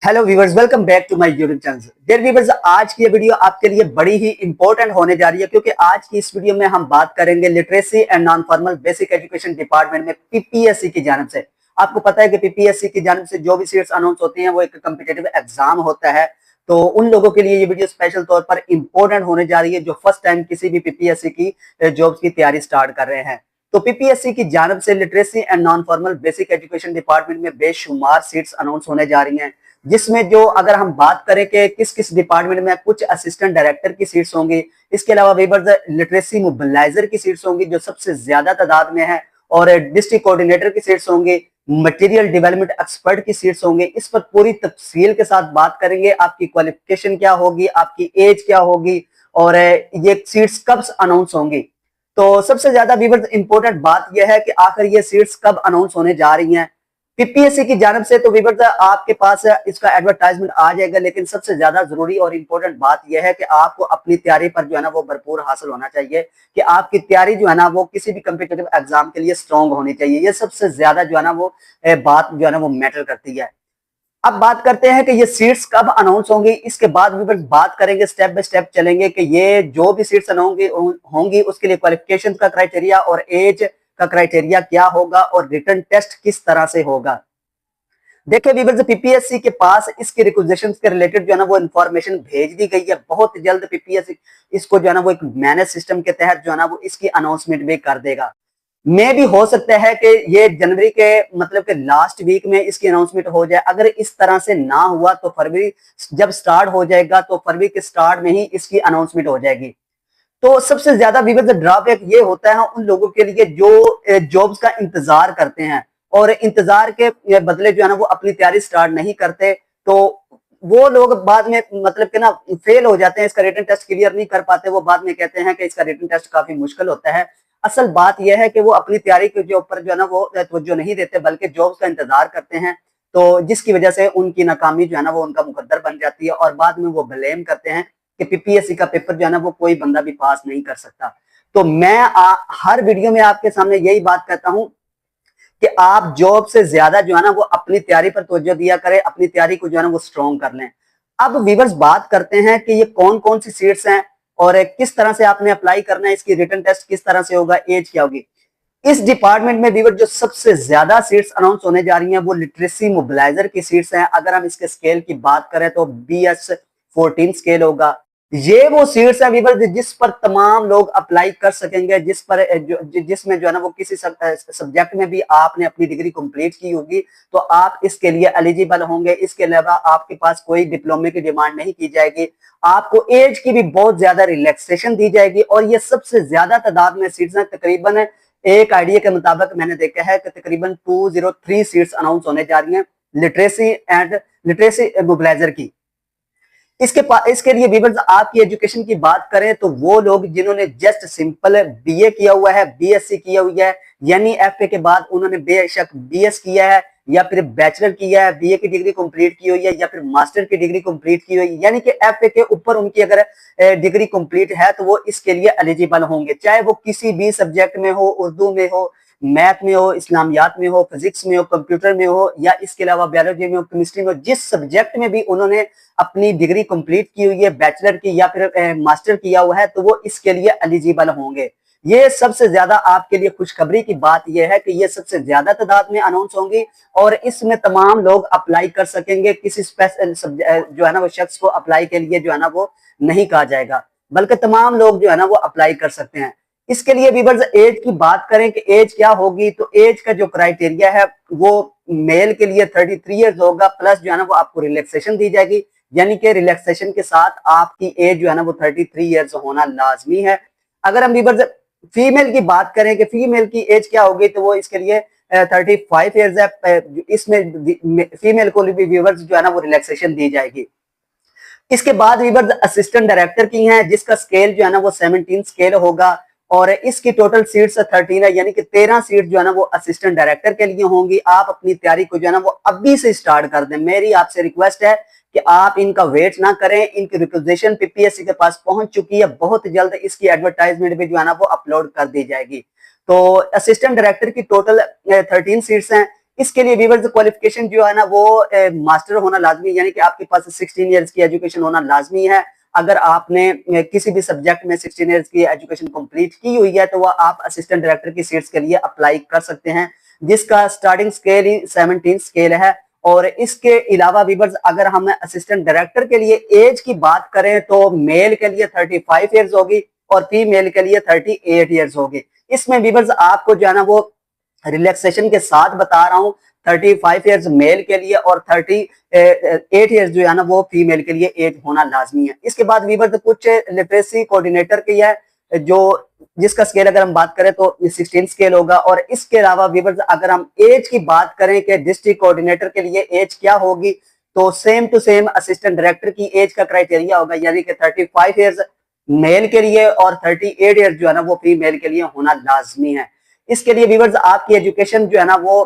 Hello viewers, welcome back to my YouTube channel. Dear viewers, आज की ये video आपके लिए बड़ी ही इंपॉर्टेंट होने जा रही है क्योंकि आज की इस वीडियो में हम बात करेंगे literacy and non formal basic education department में पीपीएससी की जानिब से। आपको पता है कि पीपीएससी की जानिब से जो भी सीट्स अनाउंस होती हैं वो एक कॉम्पिटिटिव एग्जाम होता है। तो उन लोगों के लिए ये वीडियो स्पेशल तौर पर इंपॉर्टेंट होने जा रही है जो फर्स्ट टाइम किसी भी पीपीएससी की जॉब्स की तैयारी स्टार्ट कर रहे हैं। तो पीपीएससी की जानिब से literacy and non formal basic education department में बेशुमार सीट्स अनाउंस होने जा रही हैं, जिसमें जो अगर हम बात करें कि किस किस डिपार्टमेंट में कुछ असिस्टेंट डायरेक्टर की सीट्स होंगी, इसके अलावा वीवर्स लिटरेसी मोबिलाइजर की सीट्स होंगी जो सबसे ज्यादा तादाद में है, और डिस्ट्रिक्ट कोऑर्डिनेटर की सीट्स होंगी, मटेरियल डेवलपमेंट एक्सपर्ट की सीट्स होंगी। इस पर पूरी तफसील के साथ बात करेंगे। आपकी क्वालिफिकेशन क्या होगी, आपकी एज क्या होगी, और ये सीट्स कब अनाउंस होंगी। तो सबसे ज्यादा वीवर्स इंपॉर्टेंट बात यह है कि आखिर ये सीट्स कब अनाउंस होने जा रही हैं पीपीएससी की जानब से। तो वीवर्स आपके पास इसका एडवर्टाइजमेंट आ जाएगा, लेकिन सबसे ज्यादा जरूरी और इंपॉर्टेंट बात यह है कि आपको अपनी तैयारी पर जो है ना वो भरपूर हासिल होना चाहिए, कि आपकी तैयारी जो है ना वो किसी भी कॉम्पिटिटिव एग्जाम के लिए स्ट्रांग होनी चाहिए। ये सबसे ज्यादा जो है ना वो बात जो है ना वो मैटर करती है। अब बात करते हैं कि ये सीट्स कब अनाउंस होंगी। इसके बाद वीवर्स बात करेंगे, स्टेप बाय स्टेप चलेंगे कि ये जो भी सीट्स अनाउंस होंगी उसके लिए क्वालिफिकेशन का क्राइटेरिया और एज का क्राइटेरिया क्या होगा और रिटन टेस्ट किस तरह से होगा। देखिए वीवर्स, पीपीएससी के पास इसके रिक्वेजिशंस के रिलेटेड जो है ना वो इन्फॉर्मेशन भेज दी गई है। बहुत जल्द पीपीएससी इसको जो है ना वो एक मैनेज सिस्टम के तहत जो है ना वो इसकी अनाउंसमेंट भी कर देगा। मे भी हो सकता है कि ये जनवरी के मतलब के लास्ट वीक में इसकी अनाउंसमेंट हो जाए। अगर इस तरह से ना हुआ तो फरवरी जब स्टार्ट हो जाएगा तो फरवरी के स्टार्ट में ही इसकी अनाउंसमेंट हो जाएगी। तो सबसे ज्यादा विविध ड्रॉबैक ये होता है उन लोगों के लिए जो जॉब्स का इंतजार करते हैं और इंतजार के बदले जो है ना वो अपनी तैयारी स्टार्ट नहीं करते। तो वो लोग बाद में मतलब कि ना फेल हो जाते हैं, इसका रिटन टेस्ट क्लियर नहीं कर पाते। वो बाद में कहते हैं कि इसका रिटन टेस्ट काफी मुश्किल होता है। असल बात यह है कि वो अपनी तैयारी के जो ऊपर जो है ना वो तवज्जो नहीं देते बल्कि जॉब्स का इंतजार करते हैं। तो जिसकी वजह से उनकी नाकामी जो है ना वो उनका मुकद्दर बन जाती है और बाद में वो ब्लेम करते हैं कि पीपीएससी का पेपर जो है ना वो कोई बंदा भी पास नहीं कर सकता। तो मैं हर वीडियो में आपके सामने यही बात कहता हूं कि आप जॉब से ज्यादा जो है ना वो अपनी तैयारी पर तवज्जो दिया करें, अपनी तैयारी को जो है ना वो स्ट्रॉन्ग कर लें। अब वीवर्स बात करते हैं कि ये कौन कौन सी सीट्स हैं और किस तरह से आपने अप्लाई करना है, इसकी रिटन टेस्ट किस तरह से होगा, एज क्या होगी। इस डिपार्टमेंट में वीवर जो सबसे ज्यादा सीट्स अनाउंस होने जा रही हैं वो लिटरेसी मोबिलाइजर की सीट्स हैं। अगर हम इसके स्केल की बात करें तो BS14 स्केल होगा। ये वो सीट्स है वीवर जिस पर तमाम लोग अप्लाई कर सकेंगे, जिसमें जो है ना वो किसी सब्जेक्ट में भी आपने अपनी डिग्री कंप्लीट की होगी तो आप इसके लिए एलिजिबल होंगे। इसके अलावा आपके पास कोई डिप्लोमे की डिमांड नहीं की जाएगी। आपको एज की भी बहुत ज्यादा रिलैक्सेशन दी जाएगी और ये सबसे ज्यादा तादाद में सीट्स हैं। तकरीबन एक आइडिया के मुताबिक मैंने देखा है कि तकरीबन 203 सीट्स अनाउंस होने जा रही हैं लिटरेसी मोबिलाइजर की। इसके लिए वीवर्स आपकी एजुकेशन की बात करें तो वो लोग जिन्होंने जस्ट सिंपल बीए किया हुआ है, बीएससी किया हुआ है, यानी एफए के बाद उन्होंने बेशक बीएस किया है या फिर बैचलर किया है, बीए की डिग्री कंप्लीट की हुई है या फिर मास्टर की डिग्री कंप्लीट की हुई है, यानी कि एफए के ऊपर उनकी अगर डिग्री कंप्लीट है तो वो इसके लिए एलिजिबल होंगे। चाहे वो किसी भी सब्जेक्ट में हो, उर्दू में हो, मैथ में हो, इस्लामियात में हो, फिजिक्स में हो, कंप्यूटर में हो या इसके अलावा बायोलॉजी में हो, केमिस्ट्री में हो, जिस सब्जेक्ट में भी उन्होंने अपनी डिग्री कंप्लीट की हुई है, बैचलर की या फिर मास्टर किया हुआ है, तो वो इसके लिए एलिजिबल होंगे। ये सबसे ज्यादा आपके लिए खुशखबरी की बात यह है कि ये सबसे ज्यादा तादाद में अनाउंस होंगी और इसमें तमाम लोग अप्लाई कर सकेंगे। किसी स्पेशल जो है ना वो शख्स को अप्लाई के लिए जो है ना वो नहीं कहा जाएगा, बल्कि तमाम लोग जो है ना वो अप्लाई कर सकते हैं। इसके लिए वीवर्स एज की बात करें कि एज क्या होगी, तो एज का जो क्राइटेरिया है वो मेल के लिए 33 ईयर्स होगा, प्लस जो है ना वो आपको रिलैक्सेशन दी जाएगी, यानी कि रिलैक्सेशन के साथ आपकी एज जो है ना वो 33 ईयर्स होना लाजमी है। अगर हम वीवर्स फीमेल की बात करें कि फीमेल की एज क्या होगी तो वो इसके लिए 35 ईयर्स है। इसमें फीमेल को भी वीवर्स जो है ना वो रिलैक्सेशन दी जाएगी। इसके बाद वीवर्स असिस्टेंट डायरेक्टर की हैं जिसका स्केल जो है ना वो 17 स्केल होगा और इसकी टोटल सीट्स 13 है, यानी कि 13 सीट जो है ना वो असिस्टेंट डायरेक्टर के लिए होंगी। आप अपनी तैयारी को जो है ना वो अभी से स्टार्ट कर दें। मेरी आपसे रिक्वेस्ट है कि आप इनका वेट ना करें, इनकी रिक्वेजिशन पीपीएससी के पास पहुंच चुकी है, बहुत जल्द इसकी एडवर्टाइजमेंट भी जो है ना वो अपलोड कर दी जाएगी। तो असिस्टेंट डायरेक्टर की टोटल 13 सीट्स हैं। इसके लिए व्यूअर्स क्वालिफिकेशन जो है ना वो मास्टर होना लाजमी, यानी कि आपके पास 16 इयर्स की एजुकेशन होना लाजमी है। अगर आपने किसी भी सब्जेक्ट में 16 इयर्स की एजुकेशन कंप्लीट की हुई है तो वह आप असिस्टेंट डायरेक्टर की सीट्स के लिए अप्लाई कर सकते हैं, जिसका स्टार्टिंग स्केल ही 17 स्केल है। और इसके अलावा व्यूअर्स अगर हम असिस्टेंट डायरेक्टर के लिए एज की बात करें तो मेल के लिए 35 इयर्स होगी और फीमेल के लिए 38 इयर्स होगी। इसमें व्यूअर्स आपको जो है ना वो रिलैक्सेशन के साथ बता रहा हूँ, 35 इयर्स मेल के लिए और 38 इयर्स जो है ना वो फीमेल के लिए एज होना लाजमी है। इसके बाद व्यूअर्स कुछ लिटरेसी कोऑर्डिनेटर की है जो जिसका स्केल अगर हम बात करें तो 16 स्केल होगा। और इसके अलावा व्यूअर्स अगर हम एज की बात करें कि डिस्ट्रिक्ट कोऑर्डिनेटर के लिए एज क्या होगी, तो same to same assistant director की एज का क्राइटेरिया होगा, यानी कि 35 इयर्स मेल के लिए और 38 इयर्स जो है ना वो फीमेल के लिए होना लाजमी है। इसके लिए व्यूअर्स आपकी एजुकेशन जो है ना वो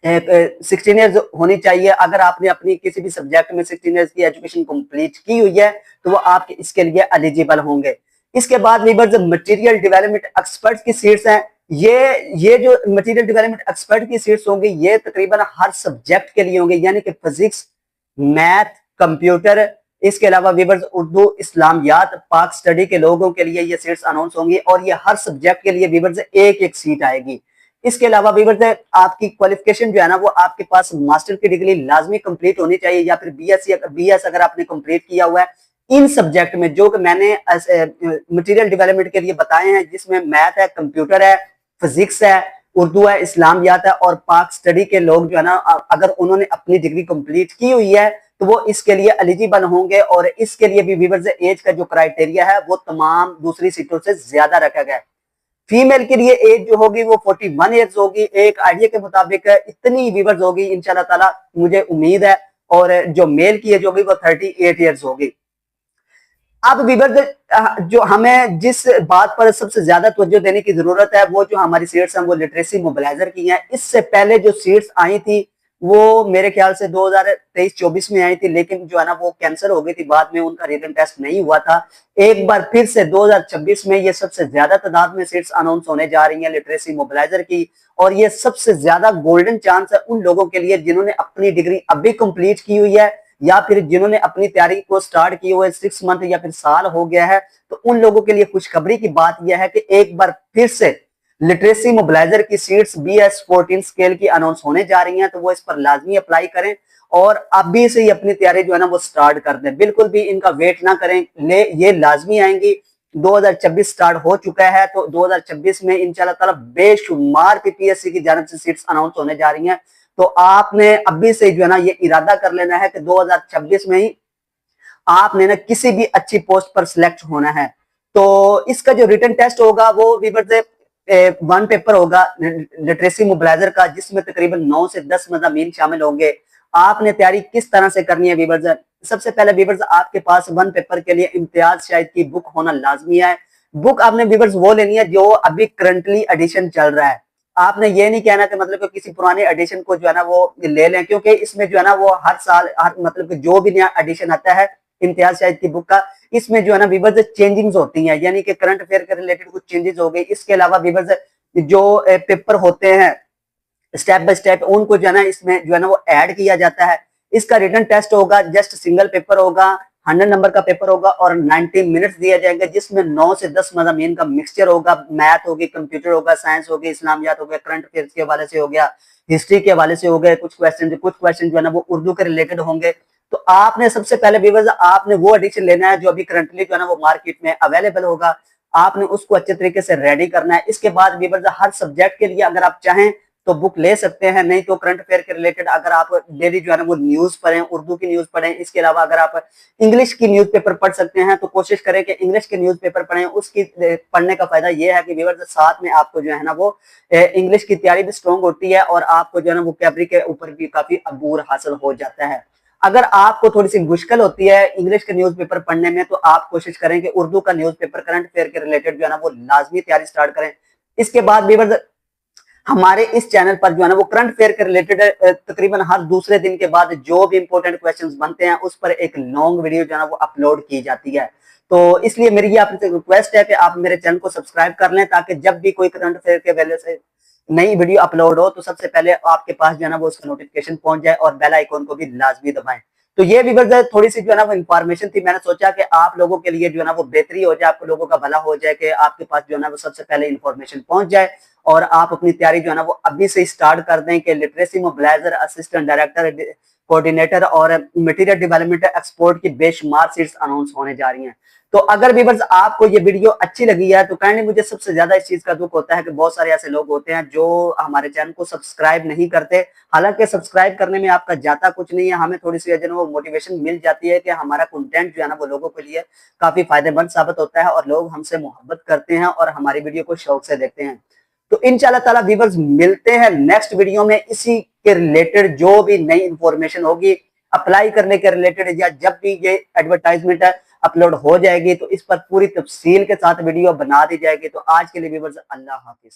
16 इयर्स होनी चाहिए। अगर आपने अपनी किसी भी सब्जेक्ट में 16 इयर्स की एजुकेशन कंप्लीट की हुई है तो वो आपके इसके लिए एलिजिबल होंगे। इसके बाद व्यूअर्स मटेरियल डेवलपमेंट एक्सपर्ट की सीट्स हैं। ये जो मटेरियल डेवलपमेंट एक्सपर्ट की सीट्स होंगी ये तकरीबन हर सब्जेक्ट के लिए होंगे, यानी कि फिजिक्स, मैथ, कंप्यूटर, इसके अलावा व्यूअर्स उर्दू, इस्लामियात, पाक स्टडी के लोगों के लिए ये सीट्स अनाउंस होंगी और ये हर सब्जेक्ट के लिए व्यूअर्स एक एक सीट आएगी। इसके अलावा व्यूअर्स आपकी क्वालिफिकेशन जो है ना वो आपके पास मास्टर की डिग्री लाजमी कंप्लीट होनी चाहिए या फिर बीएस अगर आपने कंप्लीट किया हुआ है इन सब्जेक्ट में जो कि मैंने मटेरियल डेवलपमेंट के लिए बताए हैं, जिसमें मैथ है, कंप्यूटर है, फिजिक्स है, उर्दू है, इस्लामियात है और पाक स्टडी के लोग जो है ना अगर उन्होंने अपनी डिग्री कंप्लीट की हुई है तो वो इसके लिए एलिजिबल होंगे। और इसके लिए भी व्यूअर्स एज का जो क्राइटेरिया है वो तमाम दूसरी सीटों से ज्यादा रखा गया है। फीमेल के लिए एज जो होगी वो 41 इयर्स होगी, एक आइडिया के मुताबिक इतनी व्यूअर्स होगी इंशाल्लाह ताला, मुझे उम्मीद है। और जो मेल की एज होगी वो 38 इयर्स होगी। अब व्यूअर्स जो हमें जिस बात पर सबसे ज्यादा तवज्जो देने की जरूरत है वो जो हमारी सीट्स हैं वो लिटरेसी मोबिलाइजर की हैं। इससे पहले जो सीट्स आई थी वो मेरे ख्याल से 2023-24 में आई थी, लेकिन जो है ना वो कैंसिल हो गई थी, बाद में उनका रिटन टेस्ट नहीं हुआ था। एक बार फिर से 2026 में ये सबसे ज्यादा तादाद में सीट्स अनाउंस होने जा रही हैं लिटरेसी मोबिलाइजर की। और ये सबसे ज्यादा गोल्डन चांस है उन लोगों के लिए जिन्होंने अपनी डिग्री अभी कंप्लीट की हुई है या फिर जिन्होंने अपनी तैयारी को स्टार्ट की हुई है 6 मंथ या फिर साल हो गया है। तो उन लोगों के लिए खुशखबरी की बात यह है कि एक बार फिर से लिटरेसी मोबिलाइजर की सीट्स BS 14 स्केल की अनाउंस होने जा रही हैं, तो वो इस पर लाजमी अप्लाई करें और अभी से ही अपनी तैयारी जो है ना वो स्टार्ट कर दें, बिल्कुल भी इनका वेट ना करें, ये लाजमी आएंगी। 2026 स्टार्ट हो चुका है तो 2026 में इंशाल्लाह ताला बेशुमार PPSC की जानिब से सीट्स अनाउंस होने जा रही हैं। तो आपने अभी से जो है ना ये इरादा कर लेना है कि 2026 में ही आपने ना किसी भी अच्छी पोस्ट पर सिलेक्ट होना है। तो इसका जो रिटन टेस्ट होगा वो व्यूअर्स वन पेपर होगा लिटरेसी मोबिलाइजर का, जिसमें तकरीबन 9 से 10 मज़ामीन शामिल होंगे। आपने तैयारी किस तरह से करनी है व्यूअर्स? सबसे पहले व्यूअर्स आपके पास वन पेपर के लिए इम्तियाज शाहिद की बुक होना लाजमी है। बुक आपने व्यूअर्स वो लेनी है जो अभी करंटली एडिशन चल रहा है। आपने ये नहीं कहना कि मतलब कि किसी पुराने एडिशन को जो है ना वो ले लें, क्योंकि इसमें जो है ना वो हर साल मतलब कि जो भी नया एडिशन आता है इम्तियाज शाहिद की बुक का, इसमें जो है ना व्यूअर्स चेंजिंग्स होती हैं, यानी कि करंट अफेयर के रिलेटेड कुछ चेंजेस हो गए। इसके अलावा व्यूअर्स जो पेपर होते हैं स्टेप बाय स्टेप उनको जो है ना इसमें जो है ना वो ऐड किया जाता है। इसका रिटन टेस्ट होगा, जस्ट सिंगल पेपर होगा, 100 नंबर का पेपर होगा और 90 मिनट्स दिए जाएंगे, जिसमें 9 से 10 मज़ामीन का मिक्सचर होगा। मैथ होगी, कंप्यूटर होगा, साइंस होगी, इस्लामियात हो गया, करंट अफेयर्स के हवाले से हो गया, हिस्ट्री के हवाले से हो गए कुछ क्वेश्चन जो है ना वो उर्दू के रिलेटेड होंगे। तो आपने सबसे पहले व्यूअर्स आपने वो एडिशन लेना है जो अभी करंटली जो है ना वो मार्केट में अवेलेबल होगा, आपने उसको अच्छे तरीके से रेडी करना है। इसके बाद व्यूअर्स हर सब्जेक्ट के लिए अगर आप चाहें तो बुक ले सकते हैं, नहीं तो करंट अफेयर के रिलेटेड अगर आप डेली जो है ना वो न्यूज पढ़ें, उर्दू की न्यूज पढ़ें। इसके अलावा अगर आप इंग्लिश की न्यूज़पेपर पढ़ सकते हैं तो कोशिश करें कि इंग्लिश के न्यूज़पेपर पढ़ें। उसकी पढ़ने का फायदा ये है कि व्यूअर्स साथ में आपको जो है ना वो इंग्लिश की तैयारी भी स्ट्रॉन्ग होती है और आपको जो है ना वो वोकैबुलरी के ऊपर भी काफी अबूर हासिल हो जाता है। अगर आपको थोड़ी सी मुश्किल होती है इंग्लिश के न्यूज़पेपर पढ़ने में तो आप कोशिश करें कि उर्दू का न्यूज़पेपर करंट अफेयर के रिलेटेड जो है ना वो लाजमी तैयारी स्टार्ट करें। इसके बाद व्यूअर्स हमारे इस चैनल पर जो है ना वो करंट अफेयर के रिलेटेड तकरीबन हर दूसरे दिन के बाद जो भी इंपॉर्टेंट क्वेश्चंस बनते हैं उस पर एक लॉन्ग वीडियो जो है ना वो अपलोड की जाती है। तो इसलिए मेरी ये आपसे रिक्वेस्ट है कि आप मेरे चैनल को सब्सक्राइब कर लें ताकि जब भी कोई करंट अफेयर के हवाले से नई वीडियो अपलोड हो तो सबसे पहले आपके पास जो है ना वो उसका नोटिफिकेशन पहुंच जाए, और बेल आइकॉन को भी लाजमी दबाएं। तो ये व्यूअर्स थोड़ी सी जो है ना वो इन्फॉर्मेशन थी, मैंने सोचा कि आप लोगों के लिए जो है ना वो बेहतरी हो जाए, आप लोगों का भला हो जाए कि आपके पास जो है ना वो सबसे पहले इन्फॉर्मेशन पहुंच जाए, और आप अपनी तैयारी जो है ना वो अभी से स्टार्ट कर दें कि literacy mobiliser, assistant director, coordinator और मटेरियल डेवलपमेंट एक्सपोर्ट की बेशुमार सीट्स अनाउंस होने जा रही हैं। तो अगर व्यूअर्स आपको ये वीडियो अच्छी लगी है तो काइंडली, मुझे सबसे ज्यादा इस चीज का दुख होता है कि बहुत सारे ऐसे लोग होते हैं जो हमारे चैनल को सब्सक्राइब नहीं करते। हालांकि सब्सक्राइब करने में आपका जाता कुछ नहीं है, हमें थोड़ी सी जो है वो मोटिवेशन मिल जाती है कि हमारा कंटेंट जो है ना वो लोगों के लिए काफी फायदेमंद साबित होता है, और लोग हमसे मोहब्बत करते हैं और हमारी वीडियो को शौक से देखते हैं। तो इंशाल्लाह ताला व्यूअर्स मिलते हैं नेक्स्ट वीडियो में, इसी के रिलेटेड जो भी नई इंफॉर्मेशन होगी अप्लाई करने के रिलेटेड, या जब भी ये एडवर्टाइजमेंट है अपलोड हो जाएगी तो इस पर पूरी तफसील के साथ वीडियो बना दी जाएगी। तो आज के लिए व्यूअर्स अल्लाह हाफिज।